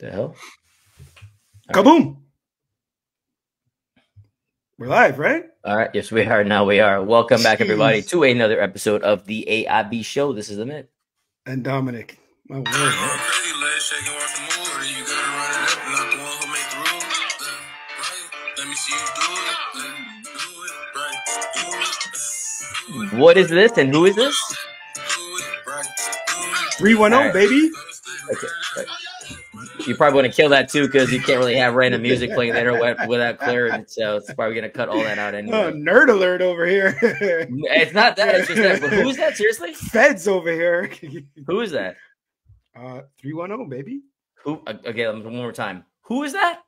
The hell? Kaboom! We're live, right? All right. Yes, we are. Now we are. Welcome back, everybody, to another episode of the AIB show. This is Amit. And Dominic. My word. What is this and who is this? 310, All right. baby. Okay. You probably want to kill that too because you can't really have random music playing there without clearance. So it's probably going to cut all that out anyway. Oh, nerd alert over here. It's not that. It's just that. But who is that? Seriously? Feds over here. Who is that? 310, baby. Who? Okay, one more time. Who is that?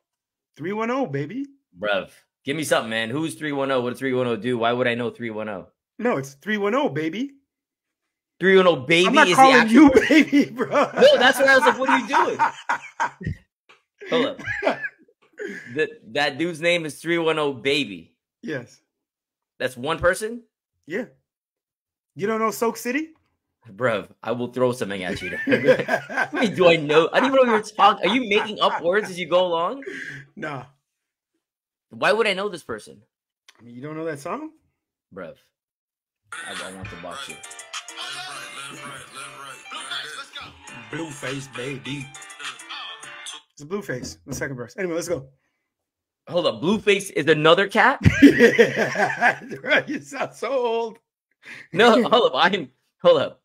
310, baby. Bruv, give me something, man. Who's 310? What does 310 do? Why would I know 310? No, it's 310, baby. 310, baby. I'm not is calling the actual you word? baby, bro. No, that's what I was like. What are you doing? Hold up. That dude's name is 310 baby. Yes. That's one person? Yeah. You don't know Soak City? Bruv, I will throw something at you. Wait, do I know? I don't even know you're talking. Are you making up words as you go along? Nah. Why would I know this person? I mean, you don't know that song? Bruv, I want to box you. Blueface, baby. It's a Blueface. The second verse. Anyway, let's go. Hold up. Blueface is another cat? Yeah. You sound so old. No, hold up. Hold up.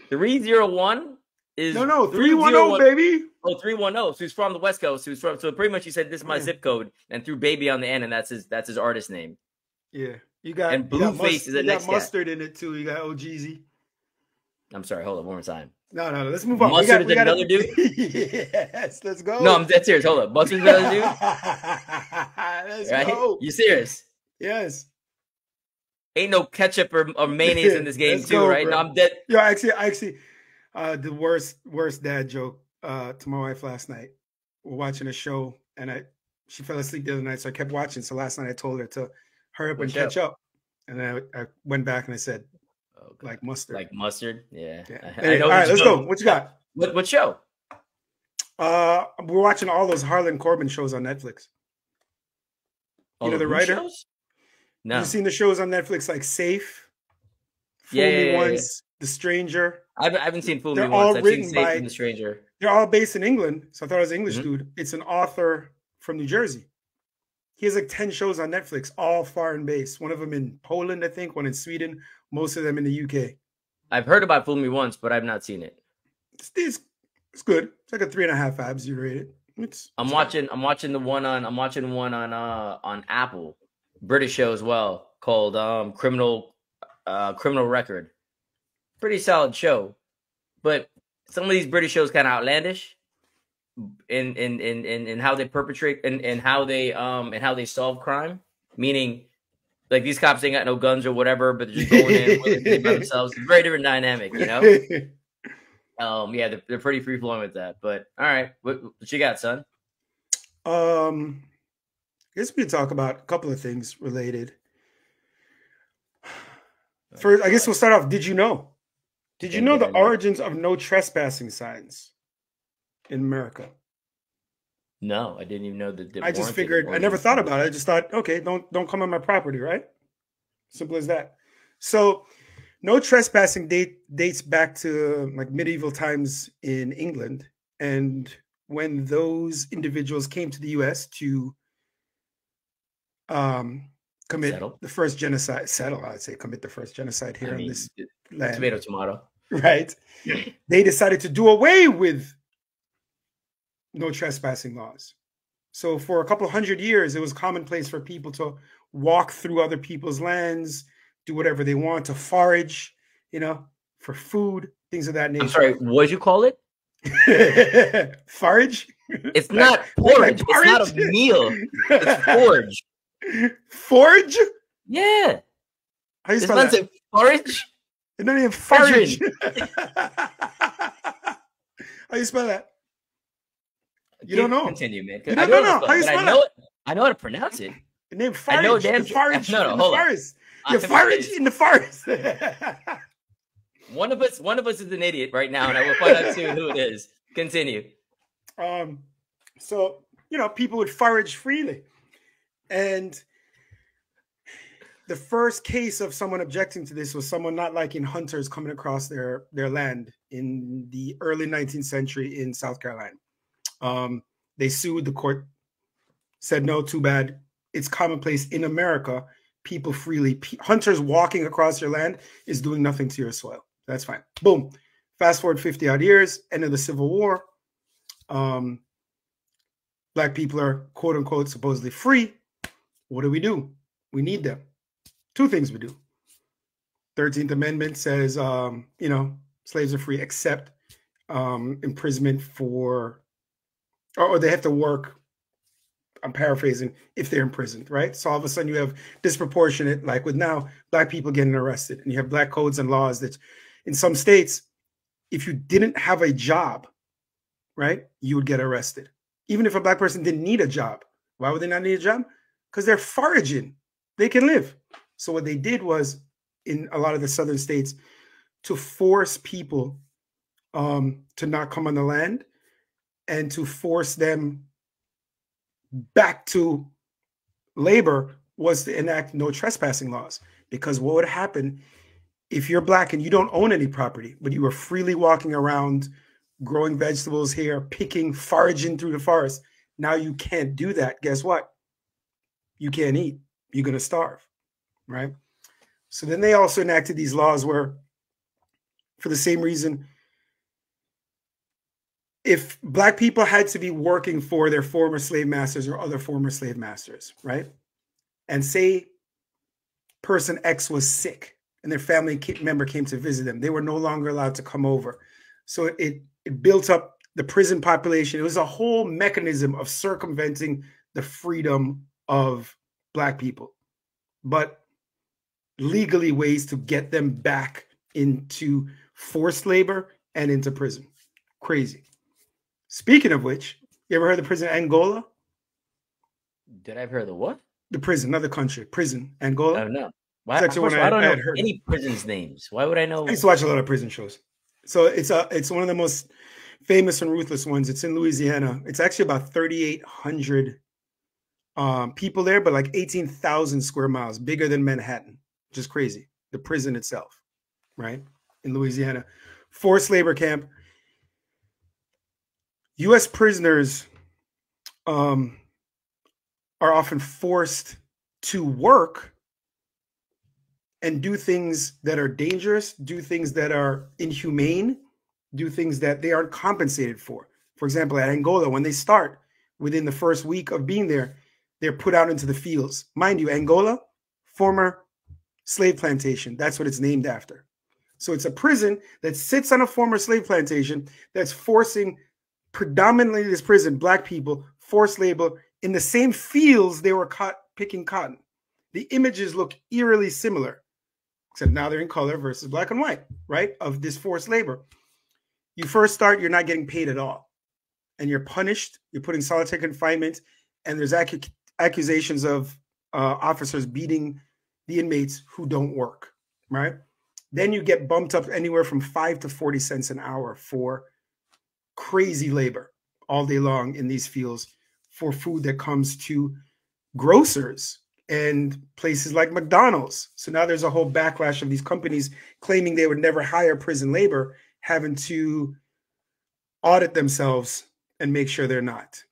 301 is... No, 310, baby. Oh, 310. So he's from the West Coast. So pretty much he said, this is my zip code, and threw baby on the end, and that's his artist name. Yeah. You got... And Blueface is the next got Mustard in it, too. You got OGZ. I'm sorry. Hold up. One more time. No. Let's move on. Mustard is another dude? Yes. Let's go. No, I'm dead serious. Hold up. Mustard is another dude? Let's right? go. You serious? Yes. Ain't no ketchup or mayonnaise in this game, too, right? Bro. No, I'm dead. Yo, actually, the worst dad joke to my wife last night. We're watching a show, and she fell asleep the other night, so I kept watching. So last night I told her to hurry up and catch up. And then I went back and I said, like mustard. Like mustard? Yeah. Anyway, all right, let's go. What you got? What show? We're watching all those Harlan Corbin shows on Netflix. You know the writer? Shows? No. You've seen the shows on Netflix like Safe, Fool Yeah, Me yeah, Once, The Stranger. I haven't seen Fool Me They're Once. all I've written seen Safe by- and The Stranger. They're all based in England, so I thought it was an English dude. It's an author from New Jersey. He has like 10 shows on Netflix, all foreign based. One of them in Poland, I think, one in Sweden, most of them in the UK. I've heard about Fool Me Once, but I've not seen it. It's good. It's like a 3.5 abs you rate it. I'm watching one on Apple, British show as well, called Criminal Record. Pretty solid show, but some of these British shows kind of outlandish in how they perpetrate and how they solve crime. Meaning, like these cops ain't got no guns or whatever, but they're just going in by themselves. It's a very different dynamic, you know. Yeah, they're pretty free flowing with that. But all right, what you got, son? I guess we could talk about a couple of things related. First, I guess we'll start off. Did you know? Did you know the origins of no trespassing signs in America? No, I didn't even know that. I just figured. I never thought about it. I just thought, okay, don't come on my property, right? Simple as that. So, no trespassing dates back to like medieval times in England, and when those individuals came to the U.S. to commit the first genocide, commit the first genocide here on this land. Tomato. Right. They decided to do away with no trespassing laws. So for a couple of 100 years, it was commonplace for people to walk through other people's lands, do whatever they want, to forage, for food, things of that nature. I'm sorry, what'd you call it? Forage? It's not porridge. It's not a meal. It's forage. Forage? Yeah. How you spell that? Forage? It's not even forage. How you spell that? You don't know. Continue, man. You don't know. How you spell that? I know how to pronounce it. The name forage. I know damn forage. No, hold on. You forage in the forest. One of us is an idiot right now, and I will find out soon who it is. Continue. So, people would forage freely. And the first case of someone objecting to this was someone not liking hunters coming across their land in the early 19th century in South Carolina. They sued, the court said, no, too bad. It's commonplace in America. People freely, hunters walking across your land is doing nothing to your soil. That's fine. Boom. Fast forward 50 odd years, end of the Civil War. Black people are, quote unquote, supposedly free. What do? We need them. Two things we do. 13th Amendment says, slaves are free except imprisonment for, or they have to work, I'm paraphrasing, if they're imprisoned, right? So all of a sudden you have disproportionate, like with now, Black people getting arrested, and you have Black codes and laws that in some states, if you didn't have a job, right, you would get arrested. Even if a Black person didn't need a job. Why would they not need a job? Because they're foraging. They can live. So what they did was, in a lot of the southern states, to force people to not come on the land and to force them back to labor was to enact no trespassing laws. Because what would happen if you're Black and you don't own any property, but you were freely walking around, growing vegetables here, picking, foraging through the forest? Now you can't do that. Guess what? You can't eat. You're going to starve, right? So then they also enacted these laws where, for the same reason, if Black people had to be working for their former slave masters or other former slave masters, right? And say person X was sick and their family member came to visit them, they were no longer allowed to come over. So it built up the prison population. It was a whole mechanism of circumventing the freedom of Black people, but legally ways to get them back into forced labor and into prison. Crazy. Speaking of which, you ever heard of the prison Angola? Did I ever hear the what? The prison, another country, prison Angola. Oh no. Why? First of all, I don't know any prisons' names. Why would I know? I used to watch a lot of prison shows. So it's one of the most famous and ruthless ones. It's in Louisiana. It's actually about 3,800 people there, but like 18,000 square miles, bigger than Manhattan. Just crazy. The prison itself, right? In Louisiana. Forced labor camp. U.S. prisoners are often forced to work and do things that are dangerous, do things that are inhumane, do things that they aren't compensated for. For example, at Angola, when they start, within the first week of being there, they're put out into the fields. Mind you, Angola, former slave plantation. That's what it's named after. So it's a prison that sits on a former slave plantation that's forcing predominantly this prison, Black people, forced labor in the same fields they were caught picking cotton. The images look eerily similar, except now they're in color versus black and white, right? Of this forced labor. You first start, you're not getting paid at all. And you're punished, you're put in solitary confinement, and there's accusations of officers beating the inmates who don't work, right? Then you get bumped up anywhere from 5 to 40 cents an hour for crazy labor all day long in these fields for food that comes to grocers and places like McDonald's. So now there's a whole backlash of these companies claiming they would never hire prison labor, having to audit themselves and make sure they're not.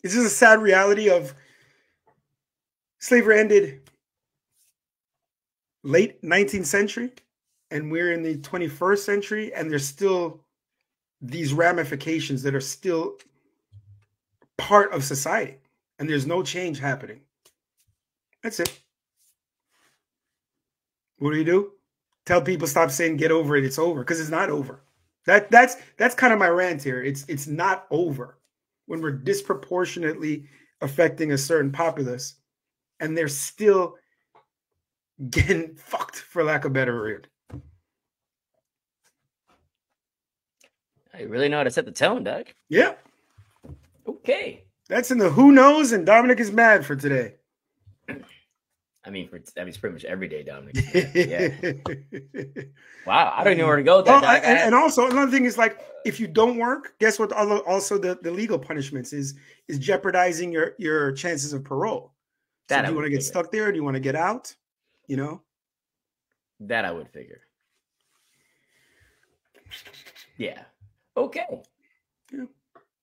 This is a sad reality of slavery ended late 19th century, and we're in the 21st century, and there's still these ramifications that are still part of society, and there's no change happening. That's it. What do? Tell people stop saying get over it, it's over, because it's not over. That's kind of my rant here. It's not over when we're disproportionately affecting a certain populace, and they're still getting fucked, for lack of a better word. I really know how to set the tone, Doug. Yeah. Okay. That's in the who knows, and Dominic is mad for today. I mean, it's pretty much every day down there. Yeah. Wow, I don't even know where to go with that. Well, and also another thing is like if you don't work, guess what? Also, the legal punishments is jeopardizing your chances of parole. So do you want to get stuck there? Do you want to get out? You know, that I would figure. Yeah. Okay. Yeah.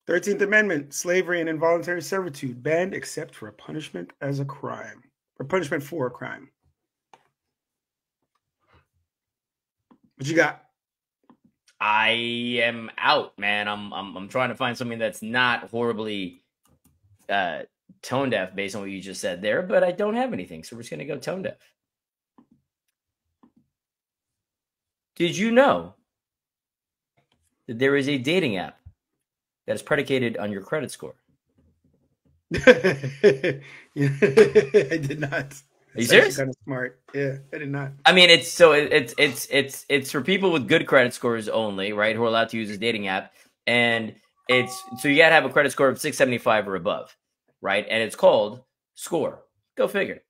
13th Amendment: slavery and involuntary servitude banned except for a punishment as a crime, or punishment for a crime. What you got? I am out, man. I'm trying to find something that's not horribly tone deaf based on what you just said there, but I don't have anything, so we're just gonna go tone deaf. Did you know that there is a dating app that is predicated on your credit score? I did not. Are you serious? Kind of smart. Yeah, I did not. I mean, it's for people with good credit scores only, right? Who are allowed to use this dating app, and so you gotta have a credit score of 675 or above, right? And it's called Score. Go figure.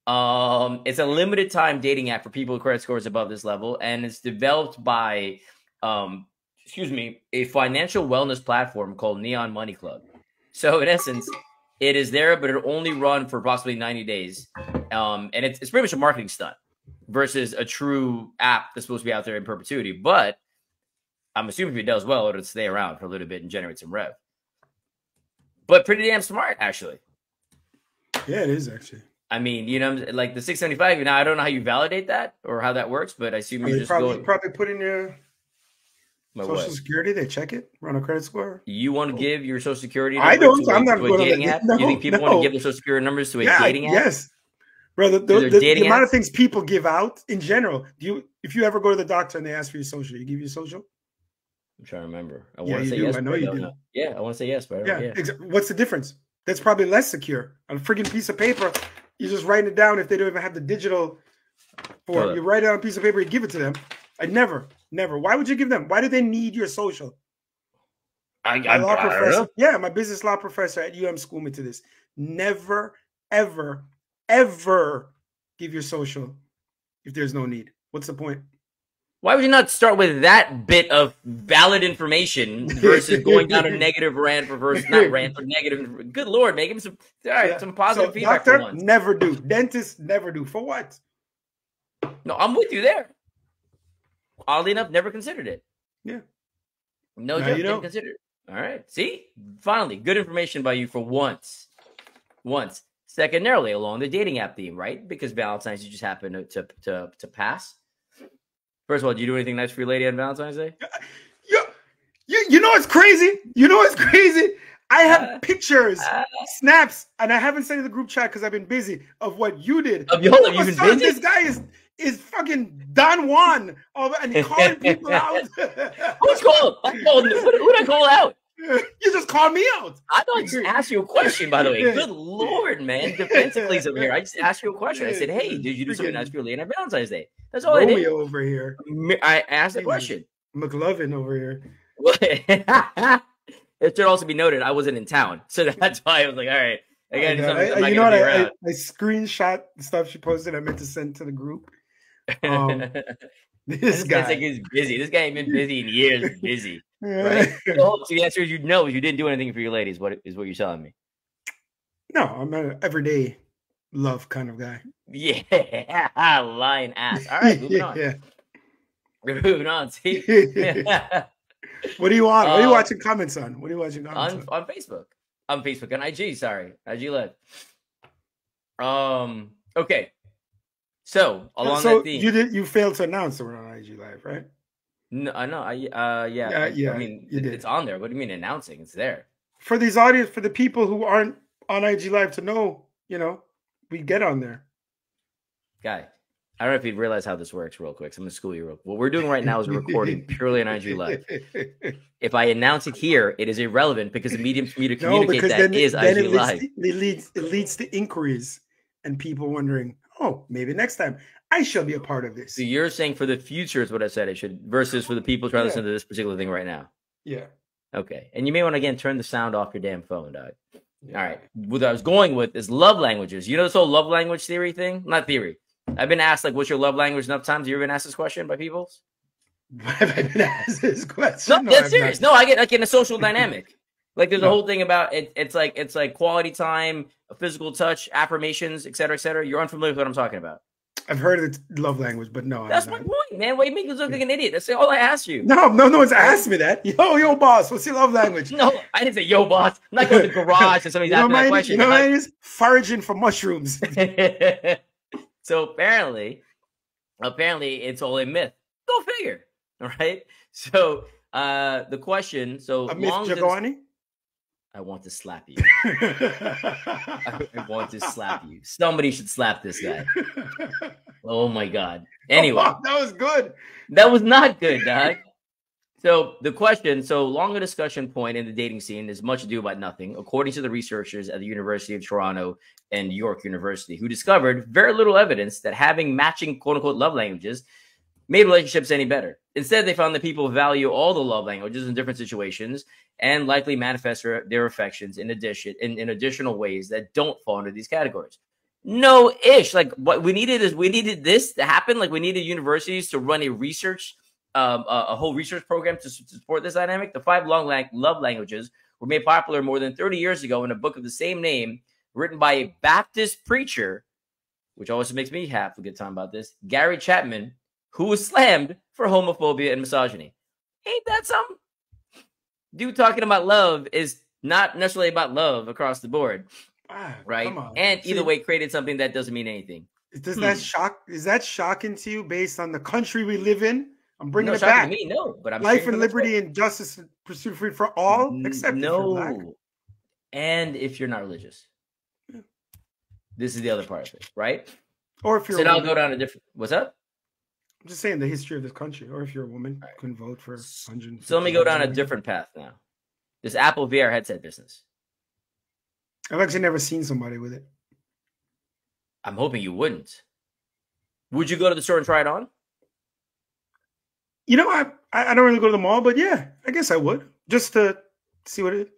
It's a limited time dating app for people with credit scores above this level, and it's developed by, a financial wellness platform called Neon Money Club. So in essence, it is there, but it'll only run for approximately 90 days. And it's pretty much a marketing stunt versus a true app that's supposed to be out there in perpetuity. But I'm assuming if it does well, it'll stay around for a little bit and generate some rev. But pretty damn smart, actually. Yeah, it is actually. I mean, you know, like the 675. Now, I don't know how you validate that or how that works, but I assume you just probably put in your Social Security. They check it, run a credit score. You want to give your Social Security? I don't. I'm not going to a dating app. You think people want to give their Social Security numbers to a dating app? Yes, brother. The amount of things people give out in general. If you ever go to the doctor and they ask for your social, you give your social? I'm trying to remember. I want to say yes. I know you do. Yeah, I want to say yes, but What's the difference? That's probably less secure. On a freaking piece of paper, you're just writing it down. If they don't even have the digital form, you write it on a piece of paper, you give it to them. I never. Why would you give them? Why do they need your social? I don't know. Yeah, my business law professor at UM schooled me to this. Never, ever, ever give your social if there's no need. What's the point? Why would you not start with that bit of valid information versus going down a negative rant versus not rant or negative? Good Lord, make him some positive feedback. Doctor, never do. Dentist, never do. For what? No, I'm with you there. Oddly enough, never considered it. Yeah. No joke, didn't consider it. All right. See? Finally, good information by you for once. Secondarily, along the dating app theme, right? Because Valentine's Day just happened to pass. First of all, did you do anything nice for your lady on Valentine's Day? You know what's crazy? I have pictures, snaps, and I haven't sent in the group chat because I've been busy of what you did. You've been busy? This guy is fucking Don Juan and calling people out. Who's called? Who did I call out? You just called me out. I thought I just asked you a question, by the way. Good Lord, man. Defensively over here. I just asked you a question. I said, hey, did you do something nice for your lady on Valentine's Day? That's all I did. Romeo over here. I asked the question. McLovin over here. It should also be noted, I wasn't in town. So that's why I was like, all right. I screenshot the stuff she posted. I meant to send to the group. This guy is busy. This guy ain't been busy in years. Busy. Right? So the answer is you didn't do anything for your ladies. What you're telling me? No, I'm an everyday love kind of guy. Yeah, lying ass. All right, moving on. We're moving on. See, what do you want? What are you watching comments on? What are you watching comments on Facebook? On Facebook, on IG. Sorry, IG Live. Okay. So along that theme, you failed to announce that we're on IG Live, right? No, I know. I mean, it's on there. What do you mean announcing? It's there for these audience, for the people who aren't on IG Live to know. We get on there. Guy, I don't know if you realize how this works real quick. So I'm going to school you real quick. What we're doing right now is recording purely on IG Live. If I announce it here, it is irrelevant because the medium for me to communicate is IG Live. It leads to inquiries and people wondering, oh, maybe next time I shall be a part of this. So you're saying for the future is what I said I should, versus for the people trying to listen to this particular thing right now. Yeah. Okay. And you may want to, again, turn the sound off your damn phone, dog. All right. What I was going with is love languages. You know this whole love language theory thing? Not theory. I've been asked, like, what's your love language enough times? Have you ever been asked this question by people? Have I been asked this question? No, that's serious. No, I get like in a social dynamic. Like there's a whole thing about it. It's like quality time, physical touch, affirmations, et cetera. You're unfamiliar with what I'm talking about. I've heard of the love language, but no. That's my point, man. Why you make me look like an idiot? That's all I asked you. No one's asked me that. Yo, boss, what's your love language? No, I didn't say yo, boss. I'm not going to the garage and somebody's asking that question. You know what it is? Foraging for mushrooms. So apparently it's all a myth. Go figure. All right. So the question. So a myth, Jagani? I want to slap you. I want to slap you. Somebody should slap this guy. Oh my God. Anyway. Oh, that was good. That was not good, dog. So the question, longer discussion point in the dating scene is much ado about nothing, according to the researchers at the University of Toronto and York University, who discovered very little evidence that having matching quote-unquote love languages made relationships any better. Instead, they found that people value all the love languages in different situations and likely manifest their affections in additional ways that don't fall into these categories. No ish. Like what we needed this to happen. Like we needed universities to run a whole research program to support this dynamic. The 5 love languages were made popular more than 30 years ago in a book of the same name, written by a Baptist preacher, which always makes me have a good time about this, Gary Chapman, who was slammed for homophobia and misogyny. Ain't that something? Dude talking about love is not necessarily about love across the board, right? And either way, created something that doesn't mean anything. Does that shock? Is that shocking to you based on the country we live in? I'm bringing it back. To me, no, but I'm life and liberty and justice and pursuit of freedom for all, except no. And if you're not religious, this is the other part of it, right? Or if you're, so I'll go down a different. What's up? I'm just saying the history of this country. Or if you're a woman, couldn't vote for 100. So let me go down a different path now. This Apple VR headset business. I've actually never seen somebody with it. I'm hoping you wouldn't. Would you go to the store and try it on? You know, I don't really go to the mall, but yeah, I guess I would. Just to see what it is.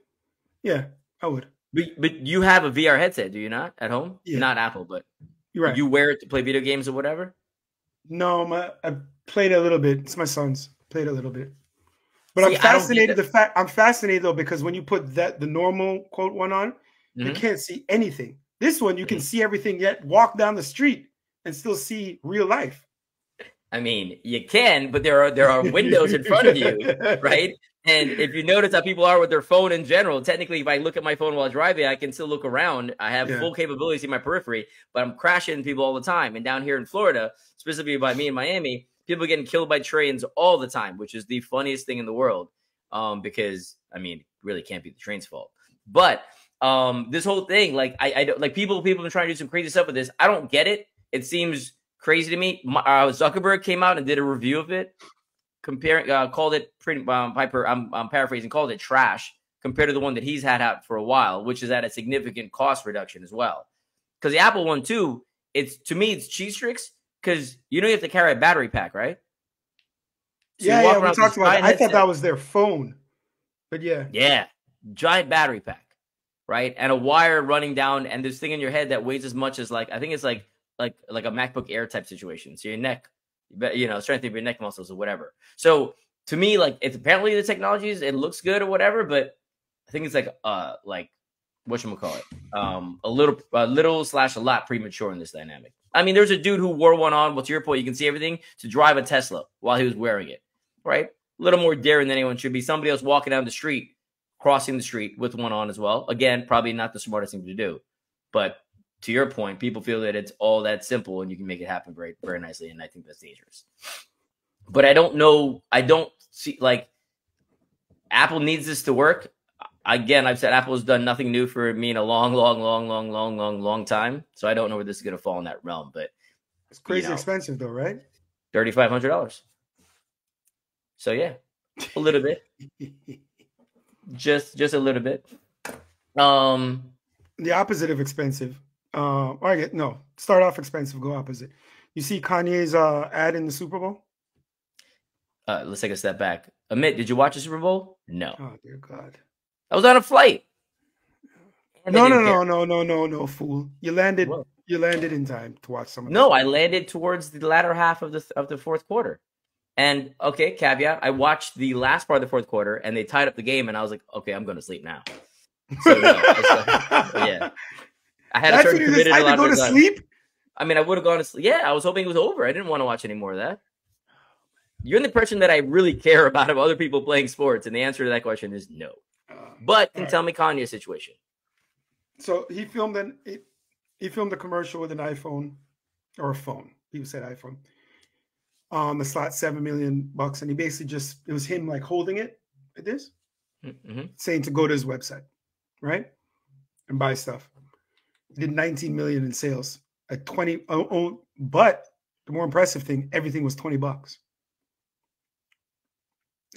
Yeah, I would. But you have a VR headset, do you not, at home? Yeah. Not Apple, but you're right. You wear it to play video games or whatever? No, I played a little bit. It's my son's. Played a little bit. But see, I'm fascinated. I'm fascinated though, because when you put the normal quote one on, you can't see anything. This one you can see everything, yet walk down the street and still see real life. I mean, you can, but there are windows in front of you, right? And if you notice how people are with their phone in general, technically, if I look at my phone while driving, I can still look around. I have full capabilities in my periphery, but I'm crashing people all the time. And down here in Florida, specifically by me in Miami, people are getting killed by trains all the time, which is the funniest thing in the world. Because I mean, really can't be the train's fault. But this whole thing, like I don't like people have been trying to do some crazy stuff with this. I don't get it. It seems crazy to me. Zuckerberg came out and did a review of it, called it pretty I'm paraphrasing, called it trash compared to the one that he's had out for a while, which is at a significant cost reduction as well. Because the Apple one too, to me it's cheese tricks because you have to carry a battery pack, right? So we talked about that. I thought that was their phone, but yeah, giant battery pack, right? And a wire running down, and this thing in your head that weighs as much as I think it's like a MacBook Air type situation. So your neck, strengthening your neck muscles or whatever. So to me, it's apparently the technologies, it looks good or whatever, but I think it's whatchamacallit, a little / a lot premature in this dynamic. I mean, there's a dude who wore one on, well, to your point, you can see everything, to drive a Tesla while he was wearing it, right? A little more daring than anyone should be. Somebody else walking down the street, crossing the street with one on as well. Again, probably not the smartest thing to do, but to your point, people feel that it's all that simple and you can make it happen very, very nicely. And I think that's dangerous. But I don't know. I don't see Apple needs this to work. Again, I've said Apple has done nothing new for me in a long time. So I don't know where this is going to fall in that realm. But it's crazy expensive though, right? $3,500. So yeah, a little bit. just a little bit. The opposite of expensive. Start off expensive, go opposite. You see Kanye's ad in the Super Bowl? Let's take a step back. Amit, did you watch the Super Bowl? No. Oh, dear God. I was on a flight. And they No, didn't no, care. no, no, no, no, no, fool. You landed. Well, You landed in time to watch some of no, this. I landed towards the latter half of the fourth quarter. And okay, caveat, I watched the last part of the fourth quarter and they tied up the game and I was like, okay, I'm going to sleep now. So no, yeah. I had a That's when certain you committed a decide to lot go of to the time. sleep. I mean, I would have gone to sleep. Yeah, I was hoping it was over. I didn't want to watch any more of that. You're the person that I really care about of other people playing sports. And the answer to that question is no. But can tell me Kanye's situation. So he filmed a commercial with an iPhone or a phone. People said iPhone. The slot $7 million, and he basically it was him like holding it like this, saying to go to his website, right, and buy stuff. He did 19 million in sales at 20. But the more impressive thing, everything was $20.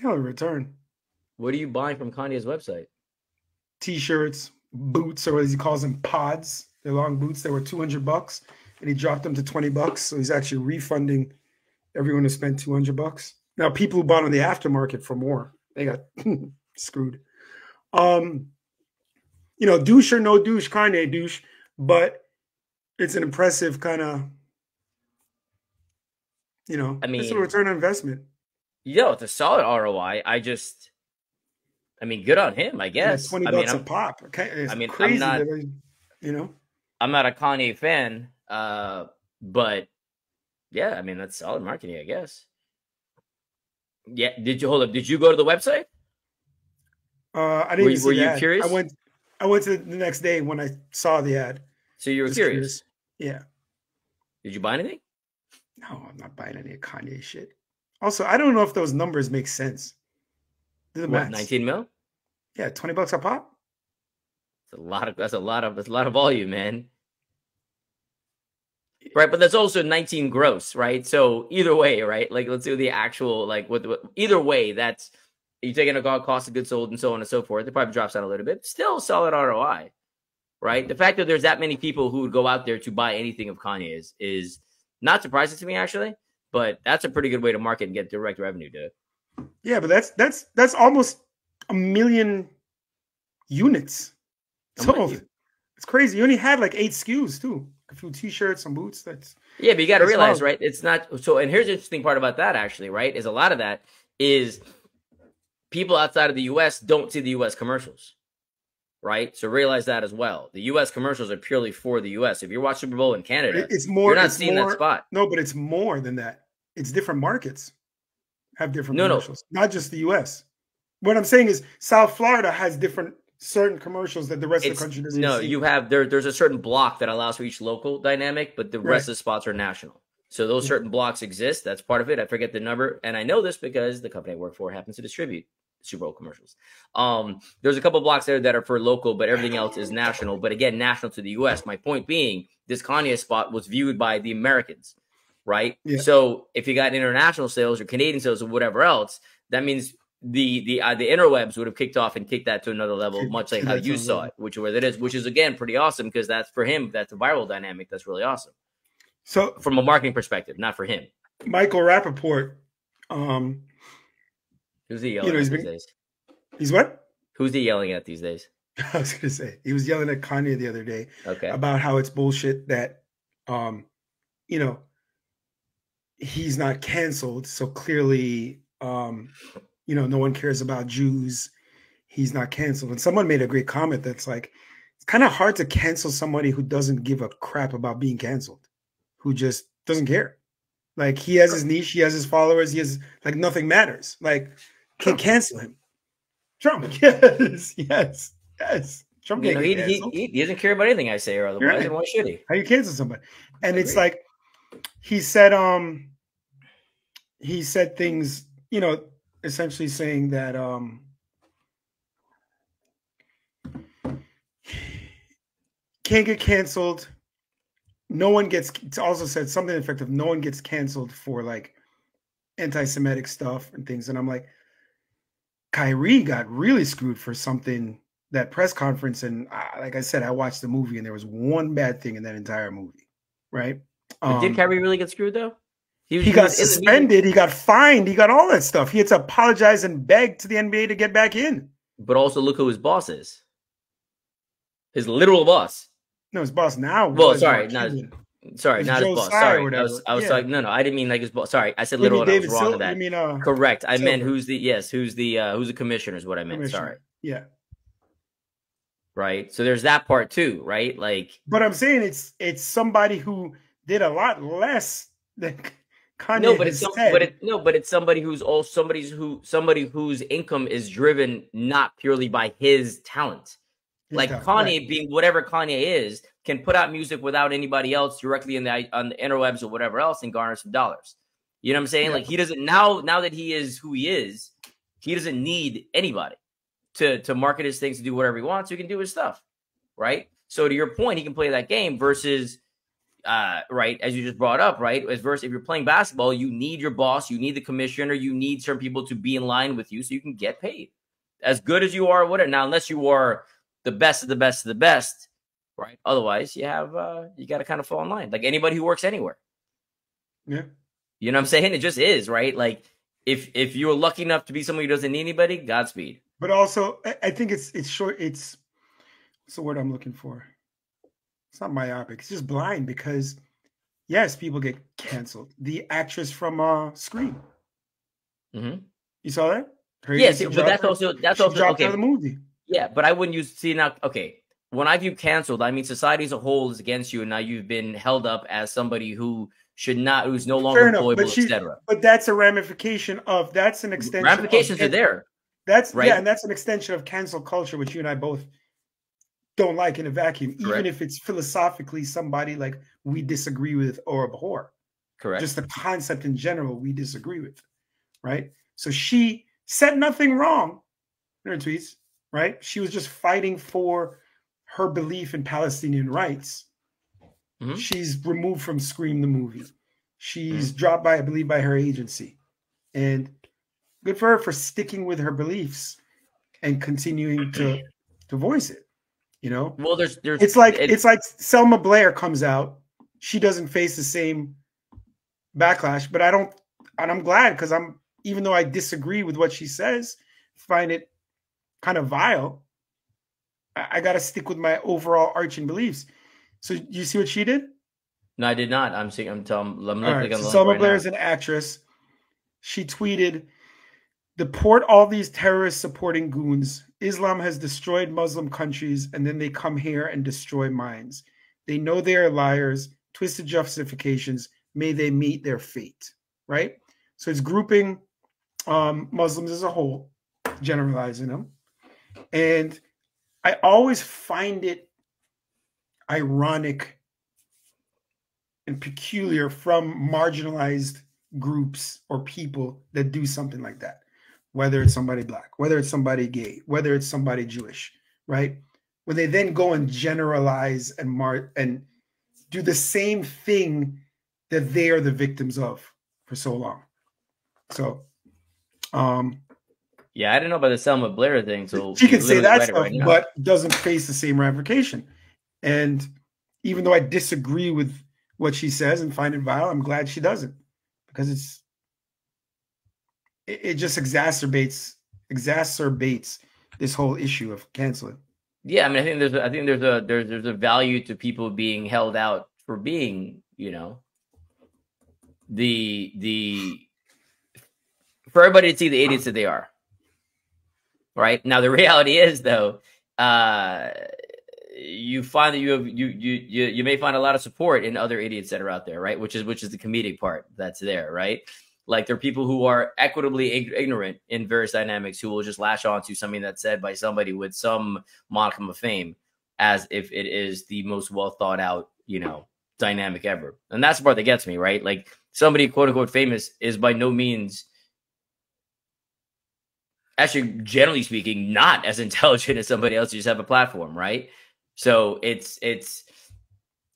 Hell, a return. What are you buying from Kanye's website? T-shirts, boots, or as he calls them, pods. They're long boots. They were $200, and he dropped them to $20. So he's actually refunding everyone who spent $200. Now, people who bought on the aftermarket for more, they got screwed. Douche or no douche, Kanye douche, but it's an impressive kind of, it's a return on investment. It's a solid ROI. Good on him, I guess. $20 a pop. Okay, it's crazy. I'm not a Kanye fan, but yeah, that's solid marketing, I guess. Yeah. Did you go to the website? I didn't see were you the ad. Curious? I went to the next day when I saw the ad. So you were curious? Yeah. Did you buy anything? No, I'm not buying any Kanye shit. Also, I don't know if those numbers make sense. What, 19 mil? Yeah, $20 a pop. That's a lot of volume, man. Right, but that's also 19 gross, right? So either way, right? Like, let's do the actual, either way, that's you taking a cost of goods sold and so on and so forth. It probably drops down a little bit. Still solid ROI, right? The fact that there's that many people who would go out there to buy anything of Kanye's is not surprising to me, actually. But that's a pretty good way to market and get direct revenue, dude. Yeah, but that's almost 1 million units. So it's crazy. You only had like 8 SKUs too. A few T-shirts, some boots. But you got to realize, right? It's not so. And here's the interesting part about that, actually, right? Is a lot of that is people outside of the U.S. don't see the U.S. commercials, right? So realize that as well. The U.S. commercials are purely for the U.S. If you're watching Super Bowl in Canada, you're not seeing that spot. No, but it's more than that. It's different markets have different commercials, not just the U.S. What I'm saying is South Florida has certain commercials that the rest of the country doesn't see. No, you have there's a certain block that allows for each local dynamic, but the rest of the spots are national. So those certain blocks exist. That's part of it. I forget the number. And I know this because the company I work for happens to distribute Super Bowl commercials. There's a couple blocks there that are for local, but everything else is national. But again, national to the U.S. My point being, this Kanye spot was viewed by the Americans, right? Yeah. So if you got international sales or Canadian sales or whatever else, that means the interwebs would have kicked off and kicked that to another level, much like how you saw it, which is again pretty awesome because that's for him. That's a viral dynamic. That's really awesome. So from a marketing perspective, not for him. Michael Rappaport, who's he yelling at these days? He's what? Who's he yelling at these days? I was going to say he was yelling at Kanye the other day about how it's bullshit that, he's not canceled. So clearly, no one cares about Jews. He's not canceled. And someone made a great comment that's like, it's kind of hard to cancel somebody who doesn't give a crap about being canceled, who just doesn't care. Like he has his niche, he has his followers, he has like nothing matters. Like can't cancel him. Trump, yes. Trump, he doesn't care about anything I say or otherwise. Right. And why should he? How you cancel somebody? And it's like he said things, essentially saying that can't get canceled. No one gets. It's also said something effective. No one gets canceled for like anti-Semitic stuff and things. And I'm like, Kyrie got really screwed for something, that press conference. And like I said, I watched the movie and there was one bad thing in that entire movie, right? Did Kyrie really get screwed though? He got suspended. He got fined. He got all that stuff. He had to apologize and beg to the NBA to get back in. But also look who his boss is. His literal boss. No, his boss now Well, was sorry, Mark not Cuban. sorry, It's not his Joe boss. Tsai or Sorry, whatever. I was Yeah. talking. No, I didn't mean like his boss. Sorry, I said You mean literal, and I was David wrong in Silver? You that. mean Correct. I meant Silver who's the commissioner is what I meant. Sorry. commissioner? Yeah. Right. So there's that part too, right? Like, But I'm saying it's somebody who did a lot less than no, Kanye but has said. it's somebody who's all somebody whose income is driven not purely by his talent. His Like talent, right? Kanye, being whatever Kanye is, can put out music without anybody else directly on the interwebs or whatever else and garner some dollars. You know what I'm saying? Yeah. Like he doesn't now that he is who he is, he doesn't need anybody to market his things, to do whatever he wants. So he can do his stuff, right? So to your point, he can play that game versus right, as you just brought up, right? As versus if you're playing basketball, you need your boss, you need the commissioner, you need certain people to be in line with you so you can get paid. As good as you are, whatever. Now, unless you are the best of the best of the best, right? Otherwise, you have you got to kind of fall in line, like anybody who works anywhere. Yeah. You know what I'm saying? It just is, right? Like if you're lucky enough to be someone who doesn't need anybody, Godspeed. But also, I think it's short. It's what's the word I'm looking for? It's not myopic. It's just blind because yes, people get canceled. The actress from Scream. Mm-hmm. You saw that? Yes, but that's also dropped okay. out of the movie. Yeah, but I wouldn't use now. Okay, when I view canceled, I mean society as a whole is against you, and now you've been held up as somebody who should not, who's no longer employable, etc. But that's a ramification of that's an extension. Ramifications are there. That's right. Yeah, and that's an extension of cancel culture, which you and I both don't like in a vacuum, Correct. even if it's philosophically somebody like we disagree with or abhor. Correct. Just the concept in general we disagree with, right? So she said nothing wrong in her tweets, right? She was just fighting for her belief in Palestinian rights. Mm-hmm. She's removed from Scream the movie. She's dropped by, I believe, by her agency. And good for her for sticking with her beliefs and continuing to voice it. You know, well, there's it's like Selma Blair comes out, she doesn't face the same backlash, but I'm glad because even though I disagree with what she says, find it kind of vile, I got to stick with my overall arching beliefs. So you see what she did? No, I did not. I'm looking at Selma Blair is an actress. She tweeted, "Deport all these terrorists supporting goons. Islam has destroyed Muslim countries, and then they come here and destroy minds. They know they are liars, twisted justifications. May they meet their fate." Right? So it's grouping Muslims as a whole, generalizing them. And I always find it ironic and peculiar from marginalized groups or people that do something like that. Whether it's somebody black, whether it's somebody gay, whether it's somebody Jewish, right? When they then go and generalize and do the same thing that they are the victims of for so long. So, yeah, I didn't know about the Selma Blair thing. So she can say that stuff, but doesn't face the same ramification. And even though I disagree with what she says and find it vile, I'm glad she doesn't, because it just exacerbates this whole issue of canceling. Yeah, I mean, I think there's a value to people being held out for being, you know, for everybody to see the idiots that they are. Right now, the reality is though, you find that you may find a lot of support in other idiots that are out there, right? Which is the comedic part that's there, right? Like there are people who are equitably ignorant in various dynamics who will just latch on to something that's said by somebody with some modicum of fame as if it is the most well thought out, you know, dynamic ever. And that's the part that gets me, right? Like somebody quote unquote famous is by no means, actually, generally speaking, not as intelligent as somebody else who just have a platform, right? So it's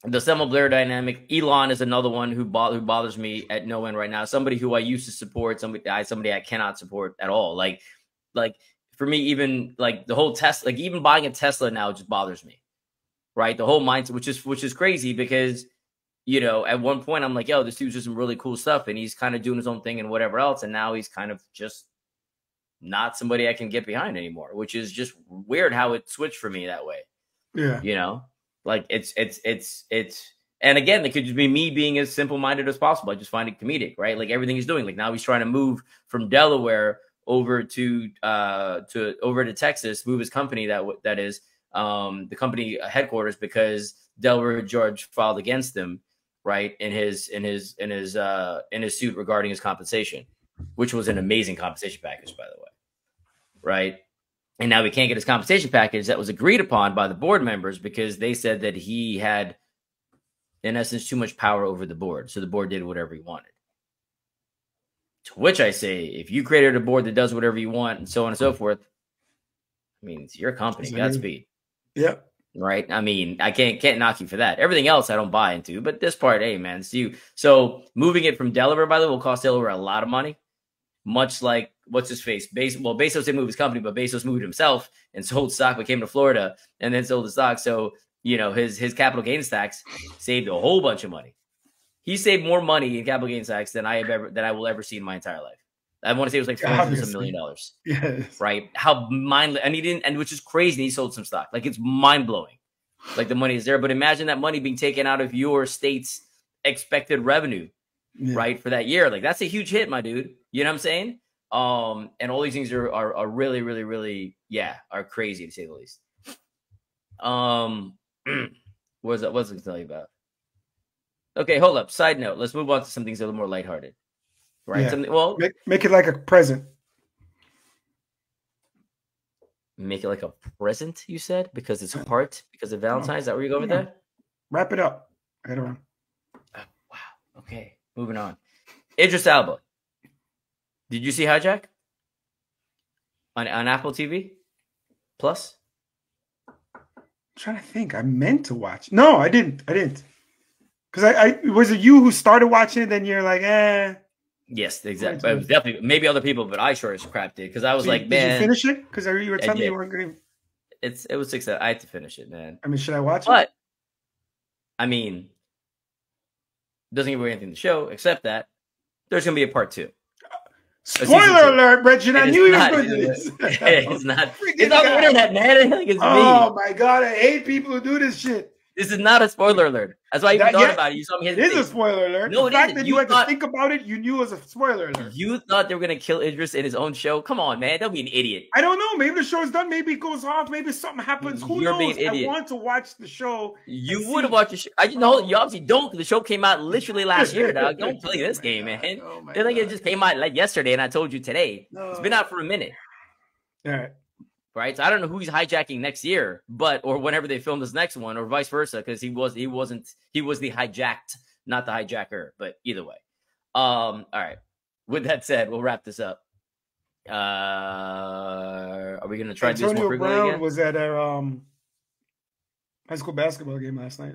the Selma Blair dynamic. Elon is another one who bothers me at no end right now. Somebody who I used to support, somebody I cannot support at all. Like for me, even like the whole Tesla, like even buying a Tesla now just bothers me, right? The whole mindset, which is crazy because, you know, at one point I'm like, yo, this dude's just some really cool stuff, and he's kind of doing his own thing and whatever else, and now he's kind of just not somebody I can get behind anymore, which is just weird how it switched for me that way. Yeah. You know, like it's, and again, it could just be me being as simple minded as possible. I just find it comedic, right? Like everything he's doing. Like now he's trying to move from Delaware over to Texas, move his company that is the company headquarters, because Delaware judge filed against him, right, in his suit regarding his compensation, which was an amazing compensation package, by the way, right? And now he can't get his compensation package that was agreed upon by the board members because they said that he had, in essence, too much power over the board. So the board did whatever he wanted. To which I say, if you created a board that does whatever you want and so on and so forth, I mean, it's your company. Godspeed. Yeah. Right. I mean, I can't knock you for that. Everything else I don't buy into, but this part, hey man, it's you. So moving it from Delaware, by the way, will cost Delaware a lot of money. Much like what's his face? Bezos didn't move his company, but Bezos moved himself and sold stock, but came to Florida and then sold the stock. So, you know, his capital gains tax saved a whole bunch of money. He saved more money in capital gains tax than I will ever see in my entire life. I want to say it was like $400 million. Yes. Right. How and he didn't, and which is crazy. He sold some stock. Like it's mind blowing. Like the money is there, but imagine that money being taken out of your state's expected revenue, right, for that year. Like that's a huge hit, my dude. You know what I'm saying? And all these things are really, really, really, are crazy to say the least. What was I going to tell you about? Okay, hold up. Side note. Let's move on to some things a little more lighthearted. Right? Yeah. Something, well, make it like a present. Make it like a present, you said? Because it's heart, because of Valentine's? Is that where you go with that? Wrap it up. I don't know. Oh, wow. Okay. Moving on. Idris Elba. Did you see Hijack? On Apple TV Plus? I'm trying to think. I meant to watch. No, I didn't. Because I was it you who started watching it, then you're like, eh. Yes, exactly. It was definitely maybe other people, but I sure as crap did because I was like, man. Did you finish it? Because you were telling me you weren't going to. It was 6. I had to finish it, man. I mean, should I watch it? But I mean, doesn't give away anything to show except that there's going to be a part 2. Spoiler alert, Bridget. I knew you were going to do this. It's not. It's on the internet, man. Like it's me. My God, I hate people who do this shit. This is not a spoiler alert. That's why you thought about it. You saw me hesitate. It is a spoiler alert. No, the fact that you had to think about it, you knew it was a spoiler alert. You thought they were going to kill Idris in his own show? Come on, man. Don't be an idiot. I don't know. Maybe the show's done. Maybe it goes off. Maybe something happens. Who knows? Being an idiot. I want to watch the show. You would have watched the show. I just know you obviously don't because the show came out literally last year, dog. Don't play this game, man. I think it just came out like yesterday and I told you today. No. It's been out for a minute. All right. Right, so I don't know who he's hijacking next year, or whenever they film this next one, or vice versa, because he was the hijacked, not the hijacker. But either way, all right. With that said, we'll wrap this up. Are we going to try to do this more frequently again? Was at our high school basketball game last night.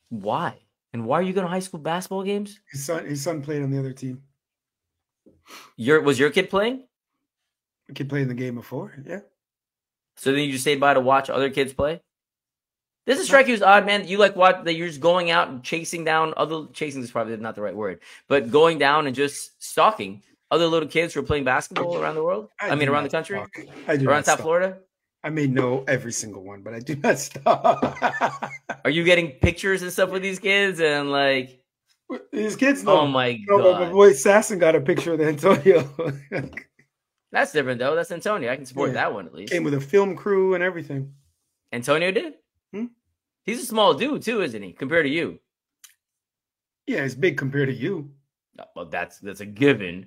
Why? And why are you going to high school basketball games? His son played on the other team. Was your kid playing? The kid played in the game before, yeah. So then you just stayed by to watch other kids play? Does it strike you as odd, man? You like what that you're just going out and chasing down chasing is probably not the right word, but going down and just stalking other little kids who are playing basketball around the world? Around the country? Around South Florida? I may know every single one, but I do not stalk. Are you getting pictures and stuff with these kids and like these kids? No. Oh my God. My boy Sasson got a picture of Antonio. That's different though. That's Antonio. I can support that one at least. Came with a film crew and everything. Antonio did? He's a small dude too, isn't he? Compared to you. Yeah, he's big compared to you. Well, that's a given,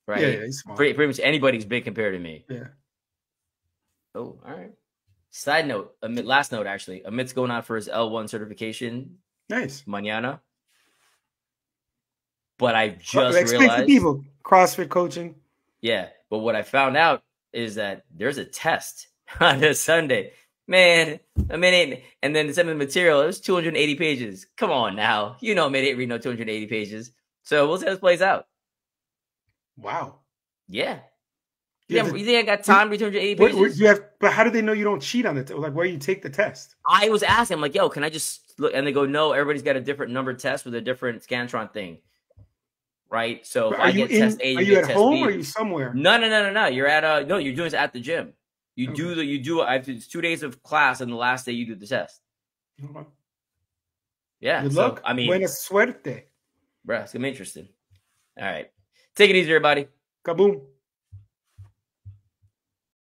right? Yeah, he's small. Pretty much anybody's big compared to me. Yeah. Oh, all right. Side note, last note actually. Amit's going out for his L1 certification. Nice. Mañana. But I just explain realized to people CrossFit coaching. Yeah, but what I found out is that there's a test on a Sunday. Man, and then some of the material, it was 280 pages. Come on now. You know, I ain't read no 280 pages. So we'll see how this plays out. Wow. Yeah. You think I got time to read 280 pages? But how do they know you don't cheat on it? Like, where you take the test? I was asking, I'm like, yo, can I just look? And they go, no, everybody's got a different number test with a different Scantron thing. Right? So if I get test A, are you at home or are you somewhere? No. You're at you're doing this at the gym. You do. It's 2 days of class, and the last day you do the test. Okay. Yeah. Good luck. I mean, buena suerte. Bruh, it's gonna be interesting. All right. Take it easy, everybody. Kaboom.